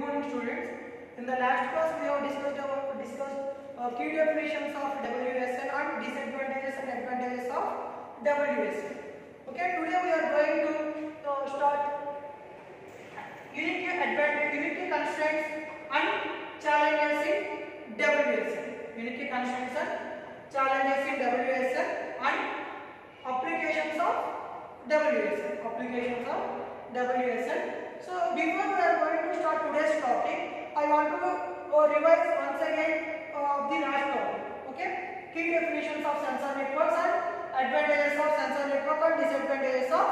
morning, students. In the last class, we have discussed key definitions of WSN and disadvantages and advantages of WSN. Okay, today we are going to start unity constraints and challenges in WSN. Unity constraints and challenges in WSN and applications of WSN. So before we are going to start today's topic, I want to revise once again the last topic. Okay, key definitions of sensor networks and advantages of sensor network and disadvantages of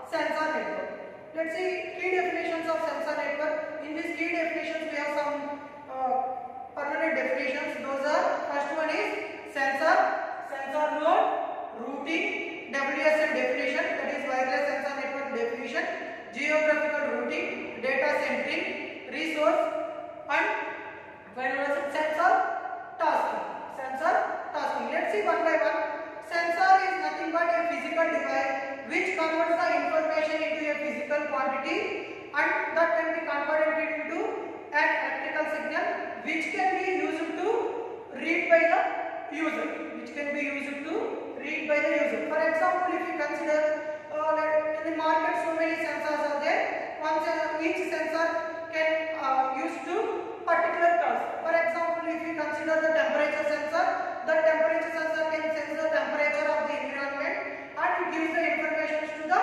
sensor network. Let's see key definitions of sensor network. In these key definitions, we have some permanent definitions. Those are, first one is sensor node, routing, WSN definition, that is wireless sensor network definition, geographical routing, data centric, resource, and final sensor tasking. Let's see one by one. Sensor is nothing but a physical device which converts the information into a physical quantity, and that can be converted into an electrical signal which can be used to read by the user. For example, if you consider in the market so many sensors are there. Each sensor can use to particular task. For example, if you consider the temperature sensor, the temperature sensor can sense the temperature of the environment and it gives the information to the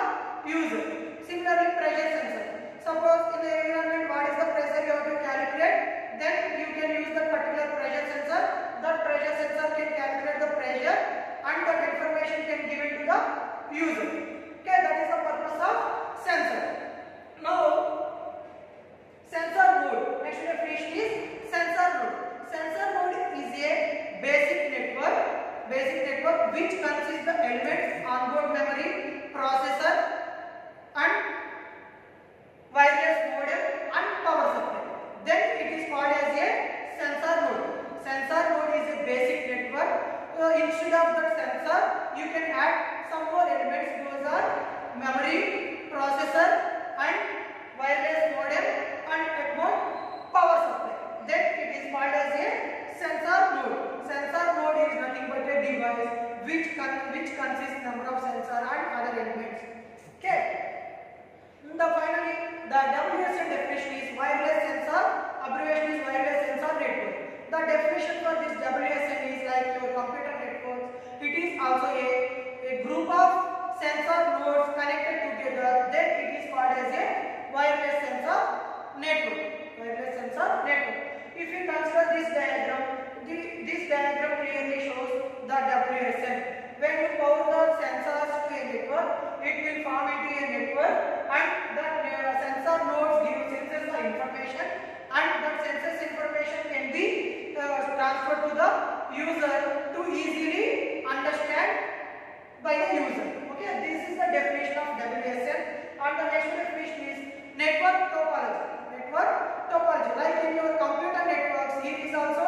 user. Similarly, pressure sensor. Suppose in the environment what is the pressure you have to calculate, then you can use that particular pressure sensor. That pressure sensor can calculate the pressure and that information can give it to the user. Okay, that is the purpose of sensor. Now, sensor node. Next definition is sensor node. Sensor node is a basic network which consists the elements onboard memory, processor, and wireless modem and power supply. Then it is called as a sensor node. Sensor node is a basic network. Instead of that sensor, you can add some more elements. Those are memory, processor, and wireless modem, and at more power supply. Then it is called as a sensor node. Sensor node is nothing but a device which consists number of sensor and other elements. Okay. Finally, the WSN definition is wireless sensor. Abbreviation is wireless sensor network. The definition for this WSN is like your computer networks. It is also a group of sensor nodes connected together. Then it is called as a wireless sensor network. If you consider this diagram, this diagram clearly shows the WSN. When you power the sensors to a network, it will form into a network, and that sensor nodes senses the information, and that senses information can be transferred to the user to easily understand by the user. Okay, this is the definition of WSN. And the next definition is network topology. Like in your computer networks, here is also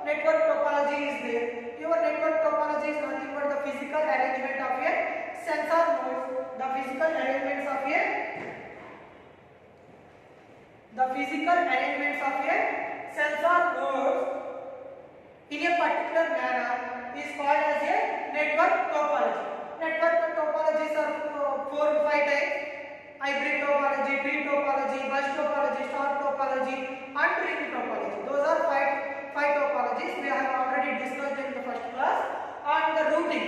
network topology is there. Your network topology is nothing but the physical arrangement of a sensor nodes. The physical arrangements of a sensor nodes in a particular manner is called as a network topology. Network topologies are 4 to 5 types: hybrid topology, tree topology, bus topology, star topology, and ring topology. Those are five topologies we have already discussed in the first class. And the routing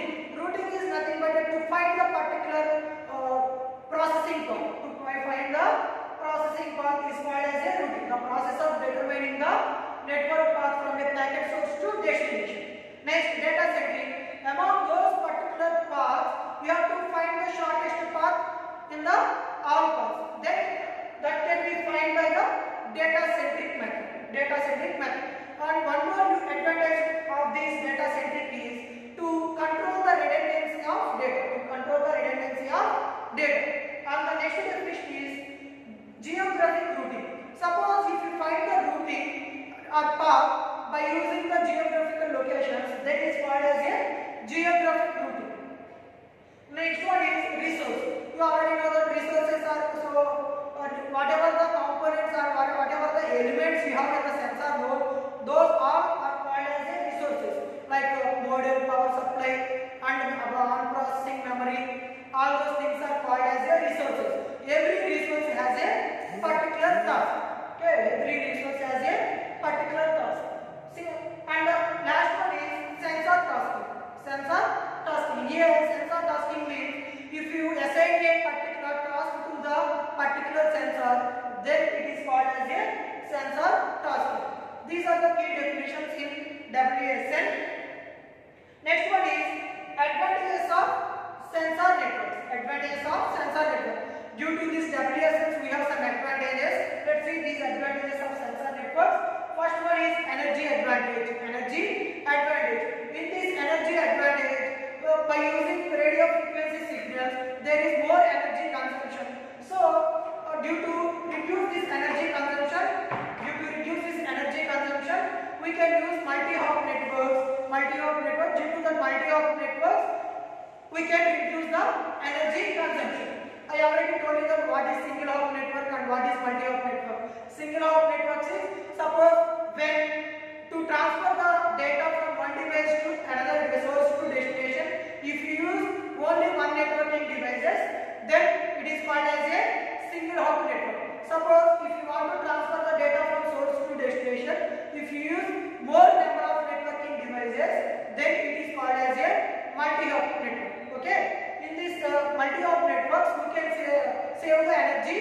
is nothing but to find the particular processing path. Is called as a routing. The process of determining the network path from a packet source to destination. Next, data centric. Among those particular paths, you have to find the shortest path in the all paths. Then that can be found by the data centric method. And one more advantage of this data centric is to control the redundancy of data. And the next definition is geographic routing. Suppose if you find the routing or path by using the geographical locations, that is called as a geographic routing. Next one is resource. You already know that resources are whatever the components or whatever the elements All those things are called as a resources. Every resource has a particular task. Okay, every resource has a particular task. See, and the last one is sensor tasking. Sensor tasking. Here, sensor tasking means if you assign a particular task to the particular sensor, then it is called as a sensor tasking. These are the key definitions in WSN. Next one is advantages of sensor networks. Advantages of sensor network. Due to this WSNs, we have some advantages. Let's see these advantages of sensor networks. First one is energy advantage. Energy advantage. In this energy advantage, by using radio frequency signals, there is more energy consumption. So, due to reduce this energy consumption, we can use multi-hop networks. Due to the multi-hop networks, we can reduce the energy consumption. I already told you that what is single hop network and what is multi-hop network. Single hop networks is, suppose when to transfer the data from one device to another source to destination, if you use only one networking devices, then it is called as a single hop network. Suppose if you want to transfer the data from source to destination, if you use more number of networking devices, then it is called as a multi-hop network. Okay, in this multi-hop networks, we can save the energy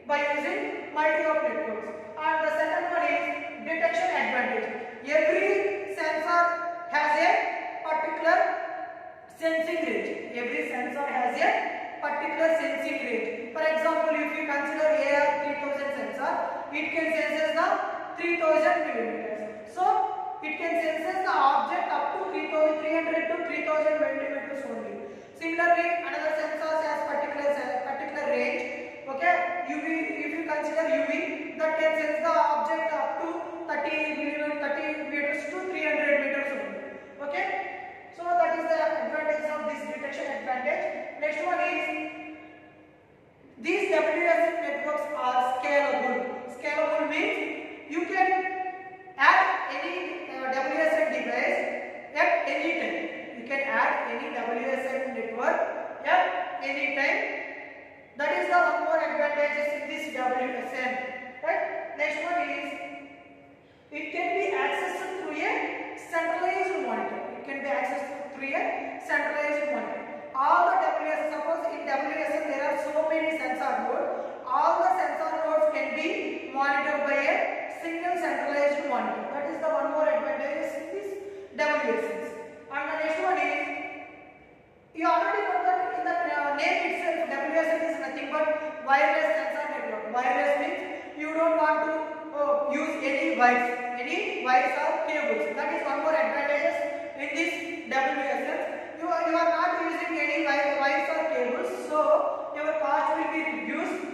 by using multi-hop networks. And the second one is detection advantage. Every sensor has a particular sensing range. Every sensor has a particular sensing range. For example, if you consider AR3000 sensor, it can sense the 3000 millimeters. So, it can sense the object up to 300 to 3000 millimeters only. Similarly, another sensor has particular range. Okay, UV. If you consider UV, that can sense the object up to 30 meters to 300 meters only. Okay, so that is the advantage of this detection advantage. Next one is these WSN networks are scalable. Scalable means you can add any WSN device at any time. You can add any WSN network at any time. That is the one more advantages in this WSN. Right? Next one is it can be accessed through a centralized monitor. It can be accessed through a centralized monitor. All the WSN, suppose in WSN there are so many sensor nodes. All the sensor nodes can be monitored by a single centralized monitor. That is the one more advantages in this WSNs. And the next one is, you already know that in the name itself, WSN is nothing but wireless sensor network. Wireless means you don't want to use any wires or cables. That is one more advantages in this WSN. You are not using any wires or cables, so your cost will be reduced.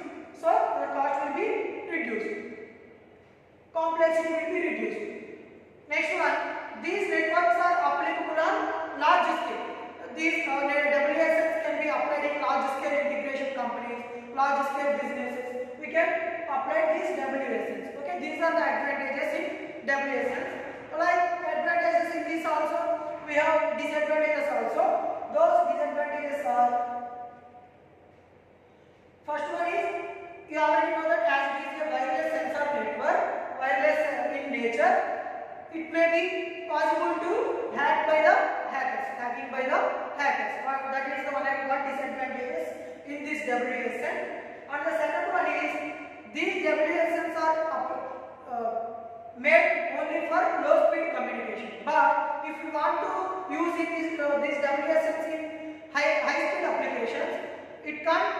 Complexity will be reduced. Next one, these networks are applicable on large scale. These WSNs can be applied in large scale integration companies, large scale businesses. We can apply these WSNs. Okay, these are the advantages in WSNs. Like advantages in this also, we have disadvantages also. Those disadvantages are, first one is, you already know that as it is a wireless sensor network, wireless in nature, it may be possible to hack by the hackers, hacking by the hackers. That is the one disadvantages in this WSN. And the second one is, these WSNs are made only for low speed communication. But if you want to use these WSNs in high speed applications, it can't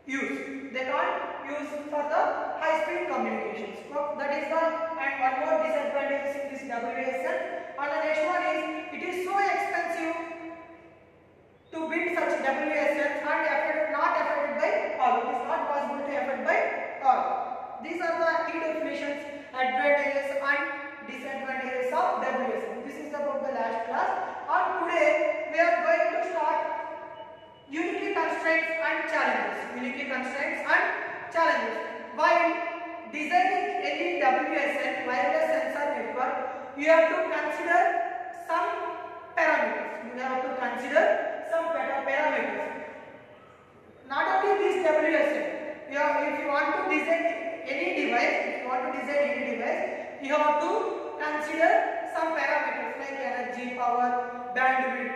use. They can't use for the high speed communications. So that is the one more disadvantage in this WSN. And the next one is, it is so expensive to build such WSNs and not affected by all. It is not possible to affect by all. These are the key definitions, advantages and disadvantages of WSN. This is about the last class. And today we are going to start unique constraints and challenges. Unique constraints and challenges. While designing any WSN wireless sensor network, you have to consider some parameters. some parameters. Not only this WSN, if you want to design any device, you have to consider some parameters like energy, power, bandwidth,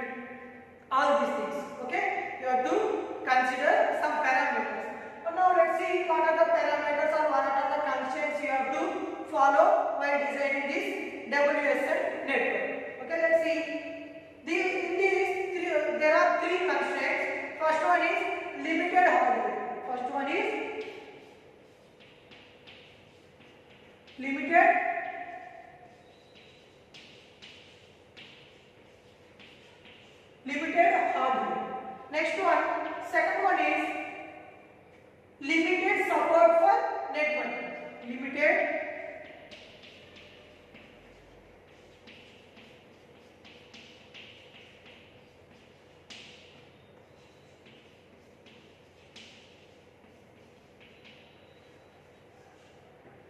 all these things. Okay, you have to consider some parameters. Now let's see what are the parameters or what are the constraints you have to follow while designing this WSN network. Okay, let's see. There are three constraints. First one is limited hardware. Limited hardware. Next one, second one is limited support for networking.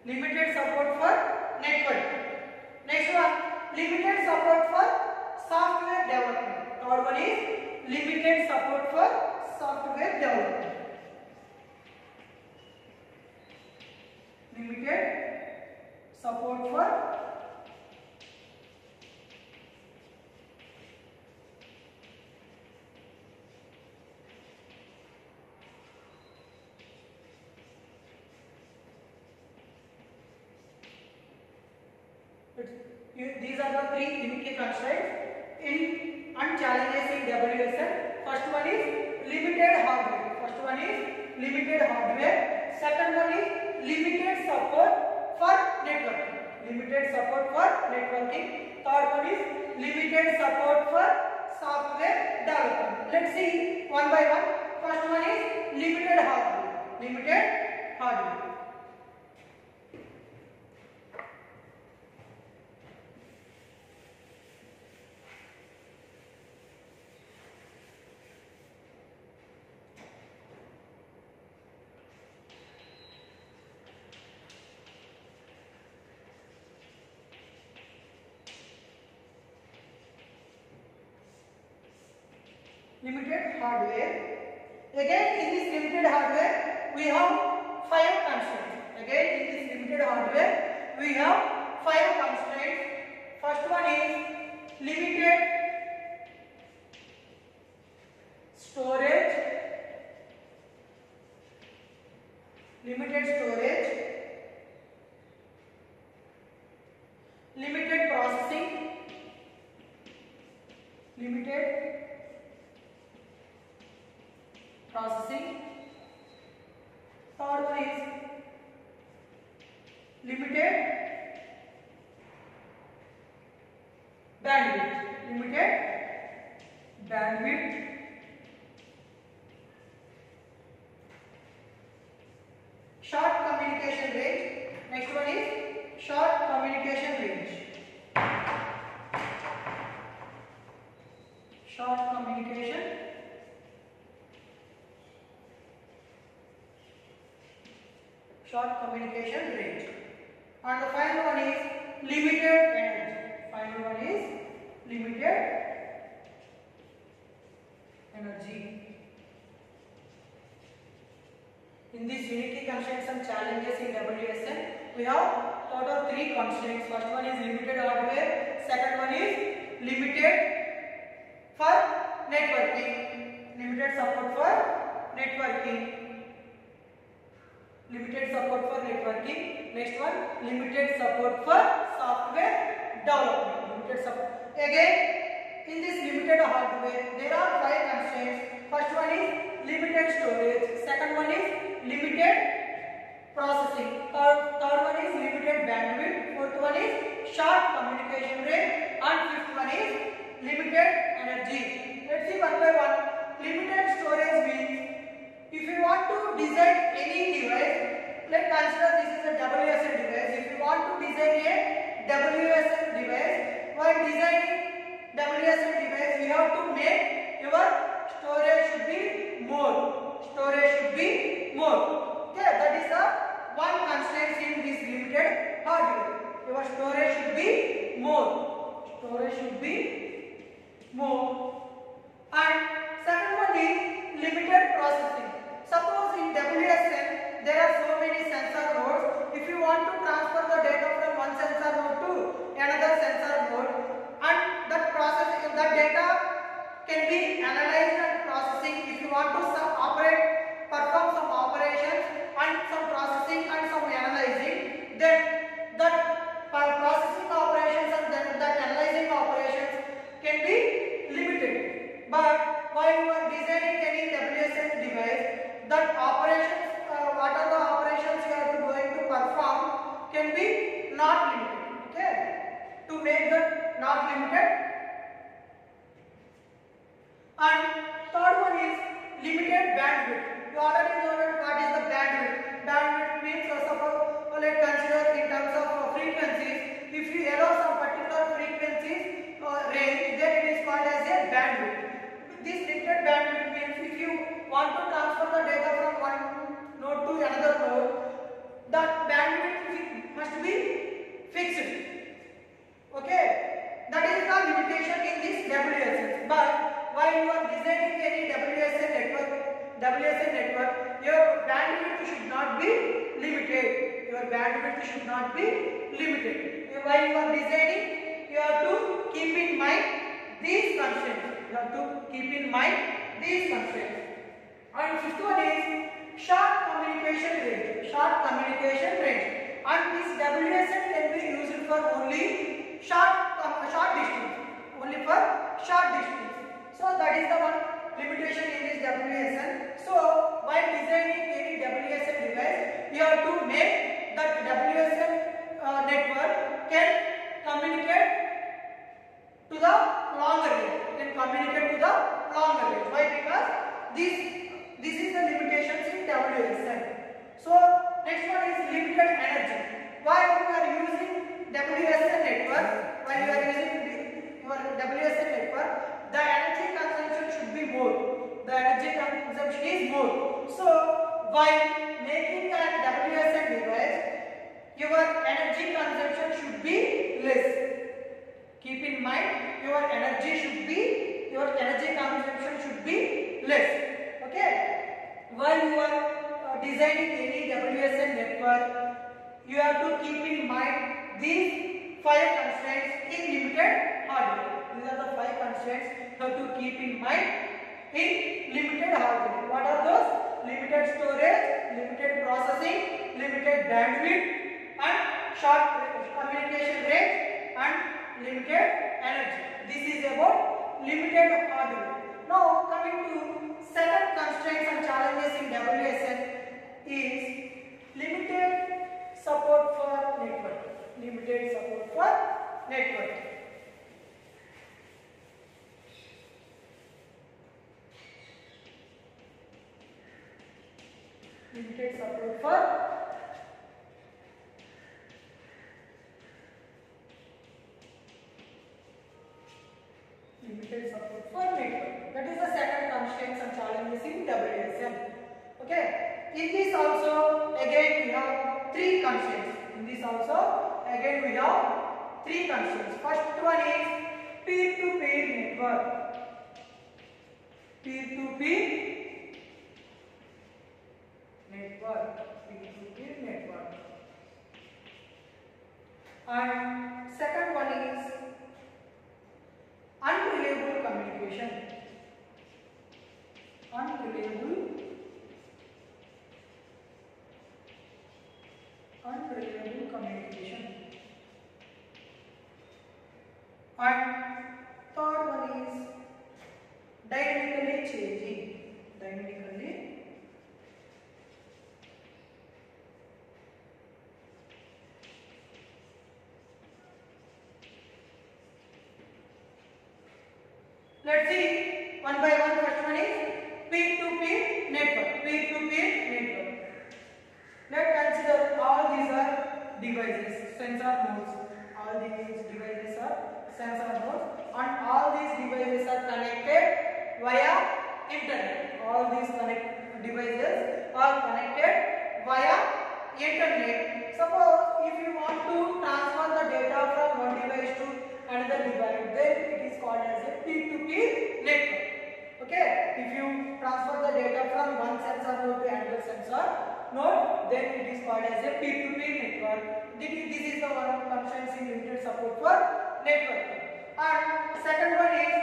Limited support for network. Next one, limited support for software development. Third one is limited support for software development. Limited support for these are the three unique constraints and challenges in WSN. First one is limited hardware. Second one is limited support for networking. Third one is limited support for software development. Let's see one by one. First one is limited hardware. Limited hardware. Again, in this limited hardware, we have 5 constraints. First one is limited storage. Limited processing. Third one is limited bandwidth. Short communication range. Next one is short communication range. And the final one is limited energy. In these unity constraints and challenges in WSN, we have total 3 constraints. First one is limited hardware. Second one is limited for networking. Limited support for networking. Next one, limited support for software development. Again, in this limited hardware, there are 5 constraints. First one is limited storage. Second one is limited processing. Third one is limited bandwidth. Fourth one is short communication range. And fifth one is limited energy. Let's see one by one. Limited storage means if you want to design any device, let's consider this is a WSN device. If you want to design a WSN device, while designing WSN device, you have to make your storage should be more. Okay, that is the one constraint in this limited hardware. Your storage should be more. And is limited processing. Suppose in WSN there are so many sensor nodes. If you want to transfer the data from one sensor node to another sensor node, and that data can be analyzed and processing. If you want to perform some operations and some processing and some analyzing, then that processing operations and then that analyzing operations can be limited. But while you are designing any WSN device, that operations, what are the operations you are going to perform, can be not limited. Okay, to make that not limited. And third one is limited bandwidth. You already know what is the bandwidth. Bandwidth means suppose let's consider in terms of frequencies. If you allow some particular frequencies range, then it is called as a bandwidth. This limited bandwidth means if you want to transfer the data from one node to another node, that bandwidth must be fixed. Okay, that is the limitation in this WSN. But while you are designing any WSN network, your bandwidth should not be limited. Your bandwidth should not be limited. While you are designing, you have to keep in mind these constraints. You have to keep in mind these constraints. And fifth one is short communication range. Short communication range. And this WSN can be used for only short distance. Only for short distance. So that is the one limitation in this WSN. So while designing any WSN device, you have to make that WSN network can communicate to the longer range. Why? Because this is the limitations in WSN. So next one is limited energy. While you are using WSN network, the energy consumption should be more. The energy consumption is more. So while making a WSN device, your energy consumption should be less. Keep in mind, your energy consumption should be less. Okay. While you are designing any WSN network, you have to keep in mind these 5 constraints in limited hardware. These are the 5 constraints you have to keep in mind in limited hardware. What are those? Limited storage, limited processing, limited bandwidth, and short communication range, and limited energy. This is about limited hardware. Now coming to second constraints and challenges in WSN is limited support for network. Limited support for network. Limited support for network. That is the second constraints and challenges in WSN. Okay. In this also again we have 3 constraints. First one is peer-to-peer network. Peer-to-peer network. And second one is unreliable communication. And third one is dynamically changing. Let's see one by one. First one is peer-to-peer network. Let's consider all these are devices, sensor nodes. All these devices are sensor nodes, and all these devices are connected via internet. All these devices are connected via internet. Suppose if you want to transfer the data from one device to another device, then it is called as a peer-to-peer network. Okay, if you node, then it is called as a peer-to-peer network. This is the one constraints in limited support for networking. And second one is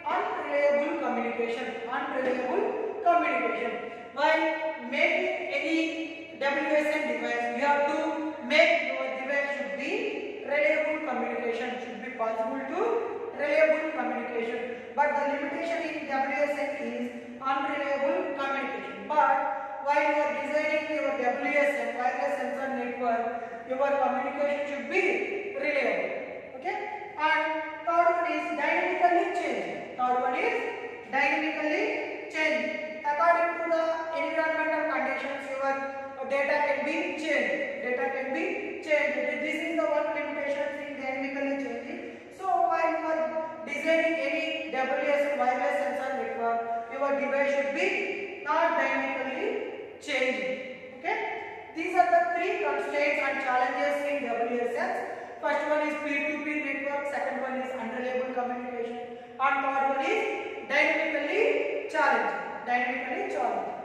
unreliable communication. Unreliable communication. While making any WSN device, you have to make your device should be reliable communication. Should be possible to reliable communication. But the limitation in WSN is unreliable communication. But while you are designing your WSN, wireless sensor network, your communication should be reliable. Okay? And third one is dynamically changing. Third one is dynamically changing. According to the environmental conditions, your data can be changed. Data can be changed. This is the one limitation in dynamically changing. So while you are designing any WSN wireless sensor network, your device should be not dynamically changing. Okay? These are the three constraints and challenges in WSNs. First one is peer-to-peer network, second one is unreliable communication, and third one is dynamically challenging. Dynamically challenging.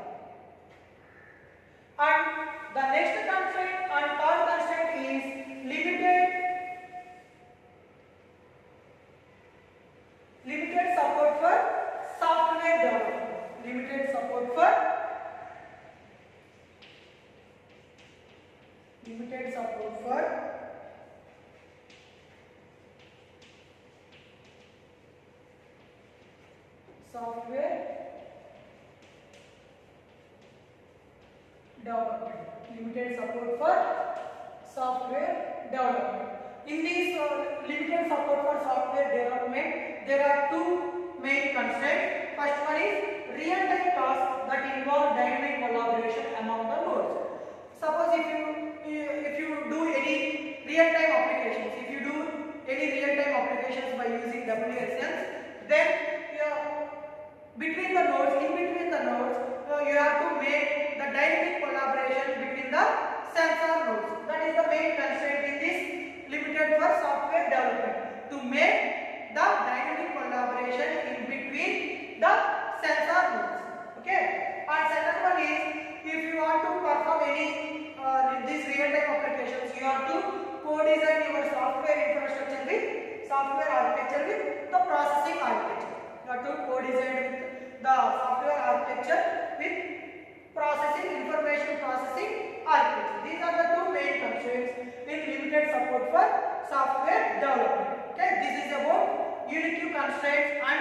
And the next constraint and third constraint is limited support for software development. Limited support for software development. Limited support for software development. In this limited support for software development, there are two main constraints. First one is real-time tasks that involve dynamic collaboration among the nodes. Suppose if you do any real-time applications, by using WSNs, then in between the nodes, you have to make the dynamic collaboration between the sensor nodes. That is the main constraint in this limited for software development, to make the dynamic collaboration in between the sensor nodes. Okay. And second one is, if you want to perform any these real-time applications, you have to co-design your software infrastructure with software architecture with the processing architecture. You have to co-design with the software architecture with information processing architecture. These are the two main constraints in limited support for software development. Okay, this is about unique constraints and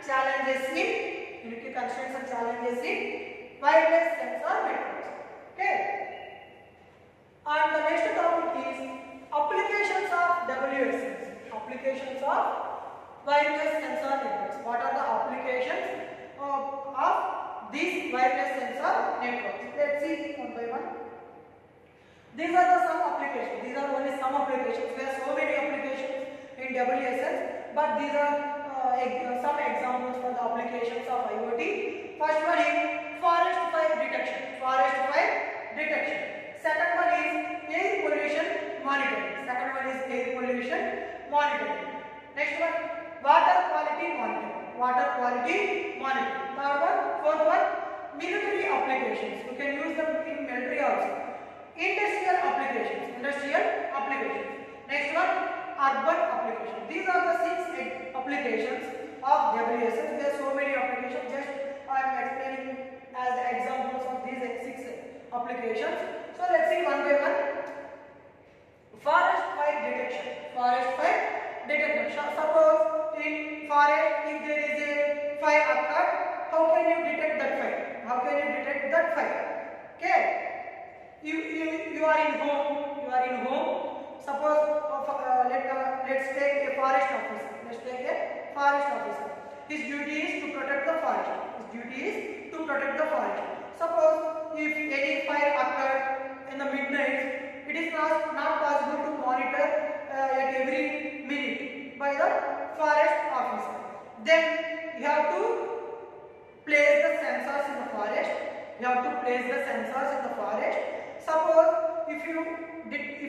challenges in wireless sensor networks. Okay. And the next topic is applications of WSNs. Applications of wireless sensor networks. What are the applications of these wireless sensor networks? Let's see one by one. These are the some applications. These are only some applications. There are so many applications in WSNs, but these are some examples for the applications of IoT. First one is forest fire detection. Second one is air pollution monitoring. Next one, water quality monitoring. Third one, fourth one, military applications. You can use them in military also. Industrial applications. Next one, urban applications. These are the 6 applications of WSNs. There are so many applications. Just I am explaining as the examples of these 6 applications. So let's see one by one. Forest fire detection. Suppose in forest, if there is a fire occurred, how can you detect that fire? Okay. You are in home. Suppose let's take a forest officer. His duty is to protect the forest. Suppose if any fire occurred in the midnight, it is not possible to monitor at every minute by the forest officer. Then you have to place the sensors in the forest. Suppose if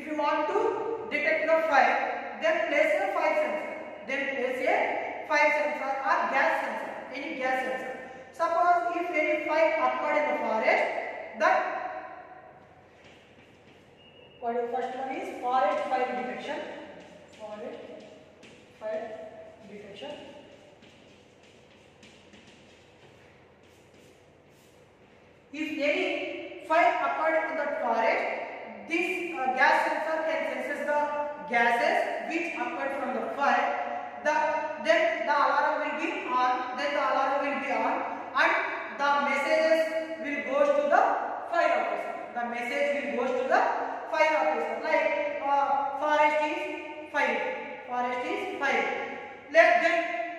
you want to detect the fire, then place a fire sensor or gas sensor, any gas sensor. Suppose if any fire occurred in the forest, that First one is forest fire detection. Forest fire detection. If any fire occurred in the forest, this gas sensor can sense the gases which occurred from the fire. Then the alarm will be on. And the messages will go to the fire officer. The message will go to the fire officer. Like forest is fire. Forest is fire. Then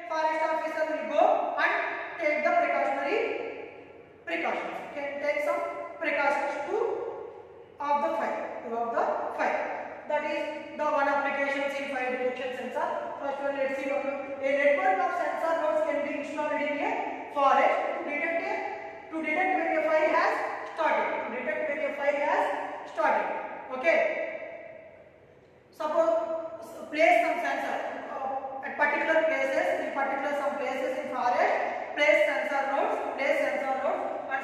forest officer will go and take the precautions. Can take some precautions to of the fire. That is the one applications in fire detection sensor. First one, let's see. A network of sensor nodes can be installed in a forest to detect when a fire has started. Okay. Suppose place some sensor at particular places. Some places in forest, place sensor nodes, and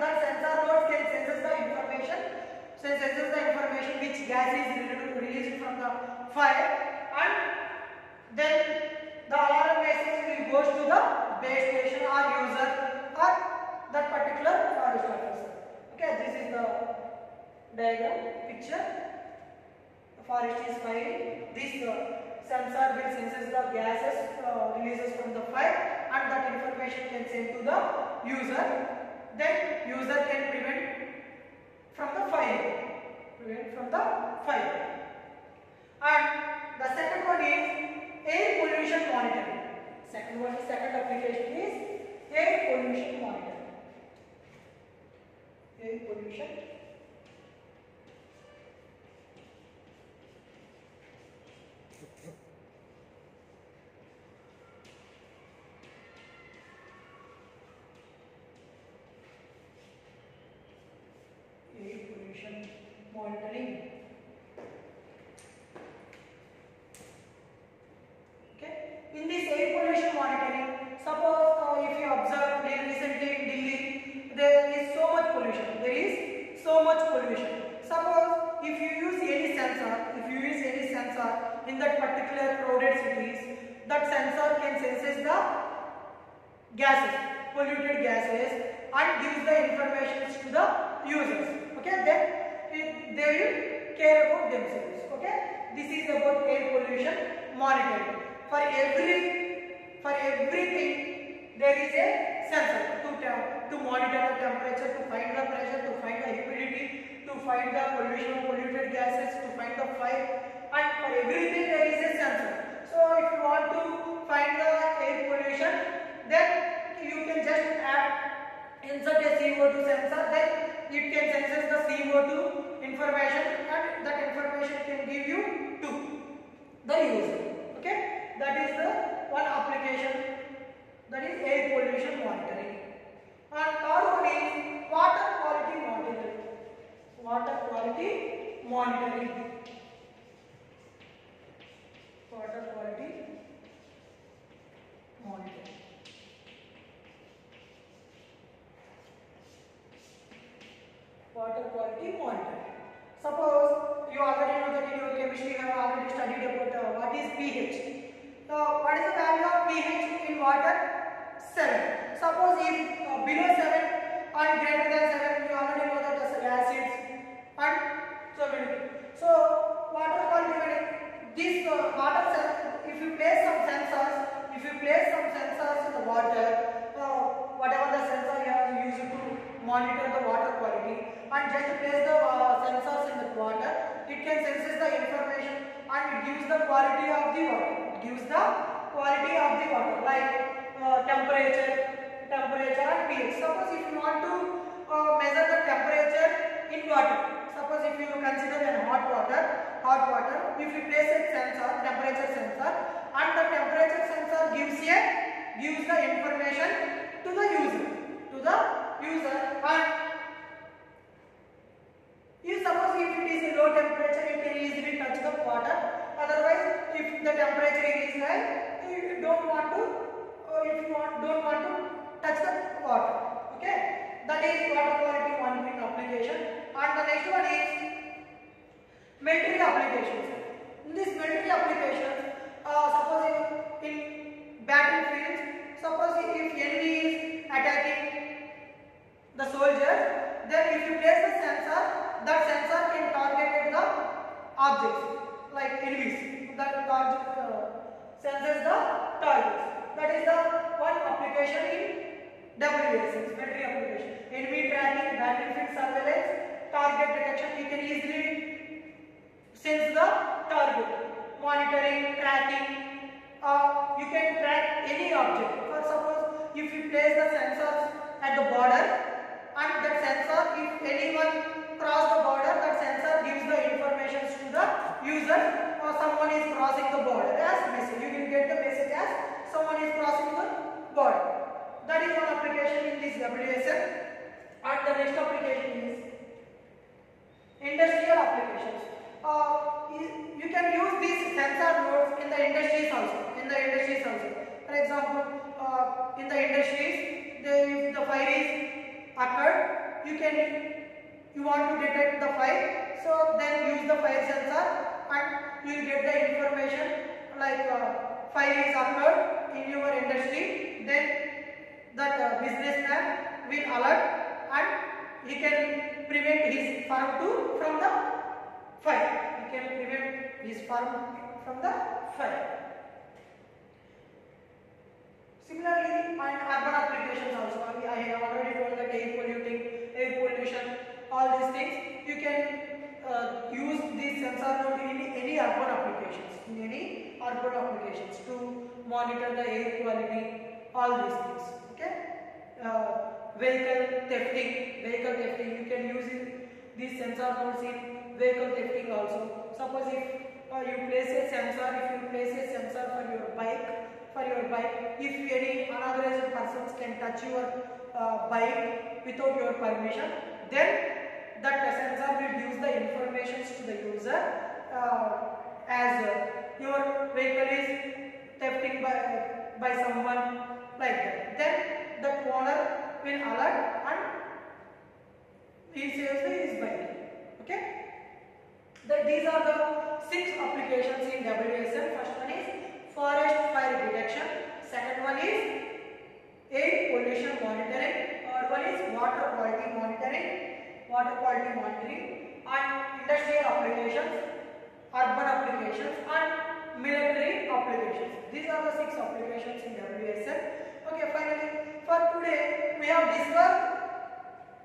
that sensor nodes can sense the information which gas is released from the fire, and then the alarm message will go to the base station or user or that particular forest officer. Okay, this is the diagram picture. The forest is firing. This sensor will sense the gases releases from the fire, and that information can send to the user. Then user can prevent from the fire. And the second one is air pollution monitoring. Second application is air pollution monitoring. Air pollution. Monitoring. Okay. In this air pollution monitoring, suppose if you observe recently in Delhi, there is so much pollution. Suppose if you use any sensor in that particular crowded cities, that sensor can sense the gases, polluted gases, and gives the information to the users. Okay, then they will care about themselves. Okay, this is about air pollution monitoring. For everything there is a sensor to monitor the temperature, to find the pressure, to find the humidity, to find the pollution of polluted gases, to find the fire, and for everything there is a sensor. So if you want to find the air pollution, then you can just insert a CO2 sensor, then it can sense the CO2 information, and that information can give you to the user. Okay, that is the one application, that is air pollution monitoring. And third one is water quality monitoring. Water quality monitoring. Water quality monitoring. Water quality monitoring. Suppose you already know that in your chemistry you have already studied about what is pH. So what is the value of pH in water? 7. Suppose if below 7 and greater than 7, you already know that the acids and so many. So water quality monitoring. This water, if you place some sensors in the water, whatever the sensor you have used to monitor the water quality, and just place the sensors in the water, it can sense the information and it gives the quality of the water. Like temperature and pH. Suppose if you want to measure the temperature in water, suppose if you consider an hot water, if you place a sensor, temperature sensor, and the temperature sensor gives the information to the user, and if suppose if it is a low temperature, you can easily touch the water. Otherwise, if the temperature is high, if you don't want to touch the water. Okay, that is water quality monitoring application. And the next one is military applications. In these military applications, suppose in battlefields, suppose if enemy is attacking the soldiers, then if you place the sensor, that sensor can target the objects like enemies. That target senses the targets. That is the one application in WSS, military application. Enemy tracking, battlefield surveillance, target detection. You can easily sense the target. Monitoring, tracking. You can track any object. For suppose if you place the sensors at the border, and that sensor, if anyone cross the border, that sensor gives the information to the user or someone is crossing the border as message. You will get the message as someone is crossing the border. That is one application in this WSM. And the next application is industrial applications. You can use these sensor nodes in the industries also. For example, in the industries, if the fire is occurred, you want to detect the fire, so then use the fire sensor and you will get the information like fire is occurred in your industry. Then that businessman will alert and he can prevent his farm from the fire. Similarly, in urban applications also, I have already told that air pollution, all these things, you can use this sensor node in any urban applications, to monitor the air quality, all these things. Okay. Vehicle thefting, you can use these sensor nodes in vehicle thefting also. Suppose if you place a sensor for your bike, if any unauthorized persons can touch your bike without your permission, then that sensor will use the information to the user as your vehicle is thefting by someone like that. Then the owner will alert and he saves his bike. Okay. These are the 6 applications in WSM. First one is forest fire detection. Second one is air pollution monitoring. Third one is water quality monitoring, and industrial applications, urban applications, and military applications. These are the 6 applications in WSM. Okay, finally, for today we have discussed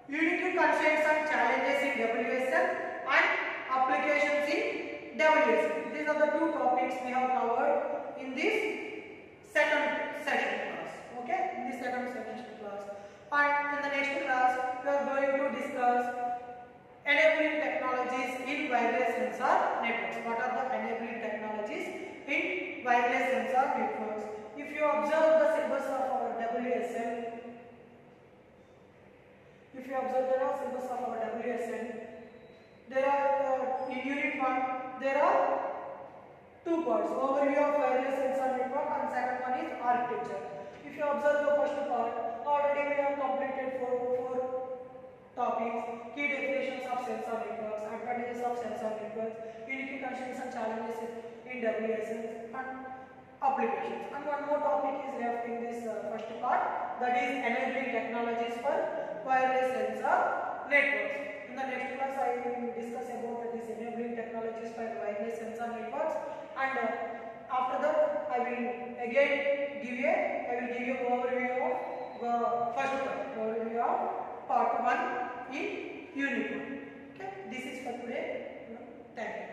unity constraints and challenges in WSM and applications in WSM. These are the 2 topics we have covered in this second session class. Okay, in this second session class. And in the next class, we are going to discuss enabling technologies in wireless sensor networks. What are the enabling technologies in wireless sensor networks? If you observe the syllabus of our WSM, there are in unit 1 there are 2 parts: overview of wireless sensor network, and second one is architecture. If you observe the first part, already we have completed four topics: key definitions of sensor networks, advantages of sensor networks, unity constraints and challenges in WSM, and applications. And one more topic is left in this first part, that is enabling technologies for wireless sensor networks. In the next class, I will discuss about these enabling technologies for wireless sensor networks, and after that, I will again give you overview of first part 1 in unit 1. Okay, this is for today. Thank you.